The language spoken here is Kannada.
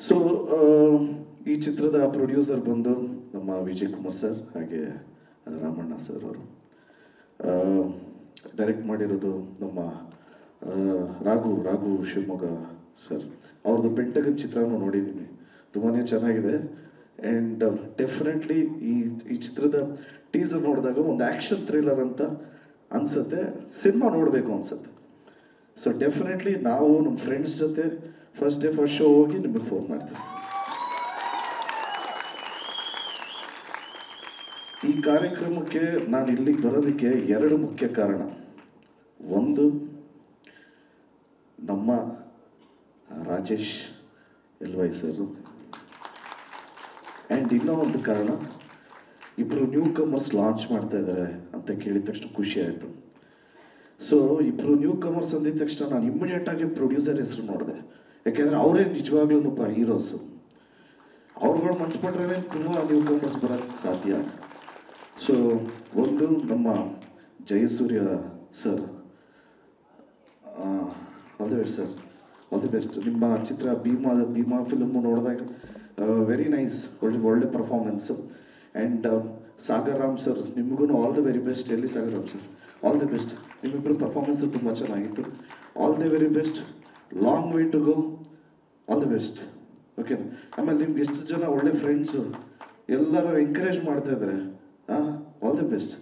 ಸೊ ಈ ಚಿತ್ರದ ಪ್ರೊಡ್ಯೂಸರ್ ಬಂದು ನಮ್ಮ ವಿಜಯ್ ಕುಮಾರ್ ಸರ್ ಹಾಗೆ ರಾಮಣ್ಣ ಸರ್ ಅವರು. ಡೈರೆಕ್ಟ್ ಮಾಡಿರೋದು ನಮ್ಮ ರಾಘು ಶಿವಮೊಗ್ಗ ಸರ್. ಅವ್ರದ್ದು ಪೆಂಟಗನ್ ಚಿತ್ರನೂ ನೋಡಿದ್ದೀನಿ, ತುಂಬಾ ಚೆನ್ನಾಗಿದೆ. ಆ್ಯಂಡ್ ಡೆಫಿನೆಟ್ಲಿ ಈ ಚಿತ್ರದ ಟೀಸರ್ ನೋಡಿದಾಗ ಒಂದು ಆ್ಯಕ್ಷನ್ ಥ್ರಿಲ್ಲರ್ ಅಂತ ಅನಿಸುತ್ತೆ, ಸಿನಿಮಾ ನೋಡಬೇಕು ಅನಿಸುತ್ತೆ. ಸೊ ಡೆಫಿನೆಟ್ಲಿ ನಾವು ನಮ್ಮ ಫ್ರೆಂಡ್ಸ್ ಜೊತೆ ಫಸ್ಟ್ ಡೇ ಫಸ್ಟ್ ಶೋ ಹೋಗಿ ನಿಮಗೆ ಫೋನ್ ಮಾಡ್ತೀವಿ. ಈ ಕಾರ್ಯಕ್ರಮಕ್ಕೆ ನಾನು ಇಲ್ಲಿಗೆ ಬರೋದಕ್ಕೆ ಎರಡು ಮುಖ್ಯ ಕಾರಣ. ಒಂದು, ನಮ್ಮ ರಾಜೇಶ್ ಎಲ್ವೈ ಸರ್. ಆ್ಯಂಡ್ ಇನ್ನೂ ಒಂದು ಕಾರಣ, ಇಬ್ಬರು ನ್ಯೂ ಕಮರ್ಸ್ ಲಾಂಚ್ ಮಾಡ್ತಾ ಇದ್ದಾರೆ ಅಂತ ಕೇಳಿದ ತಕ್ಷಣ ಖುಷಿ ಆಯಿತು. ಸೊ ಇಬ್ಬರು ನ್ಯೂ ಕಮರ್ಸ್ ಅಂದಿದ ತಕ್ಷಣ ನಾನು ಇಮ್ಮಿಡಿಯೇಟಾಗಿ ಪ್ರೊಡ್ಯೂಸರ್ ಹೆಸರು ನೋಡಿದೆ. ಯಾಕೆಂದರೆ ಅವರೇ ನಿಜವಾಗ್ಲೂ ಹೀರೋಸು. ಅವ್ರುಗಳು ಮನ್ಸ್ಬಿಟ್ರೆ ತುಂಬ ನ್ಯೂ ಕಮರ್ಸ್ ಬರೋಕ್ಕೆ ಸಾಧ್ಯ. ಸೊ ಒಂದು ನಮ್ಮ Jayasurya sir, all the best sir, all the best. ನಿಮ್ಮ ಚಿತ್ರ ಭೀಮಾ ಫಿಲ್ಮು ನೋಡಿದಾಗ ವೆರಿ ನೈಸ್, ಒಳ್ಳೆ performance. And Sagar Ram sir, ನಿಮಗೂ ಆಲ್ ದಿ ವೆರಿ ಬೆಸ್ಟ್. ಎಲ್ಲಿ Sagar Ram sir, all the best. ನಿಮ್ಮಿಬ್ಬರು ಪರ್ಫಾರ್ಮೆನ್ಸು ತುಂಬ ಚೆನ್ನಾಗಿತ್ತು. All the very best, long way to go, all the best. Okay. ಆಮೇಲೆ ನಿಮ್ಗೆ ಎಷ್ಟು ಜನ ಒಳ್ಳೆ ಫ್ರೆಂಡ್ಸು ಎಲ್ಲರೂ ಎಂಕರೇಜ್ ಮಾಡ್ತಾ ಇದ್ದಾರೆ. All the best.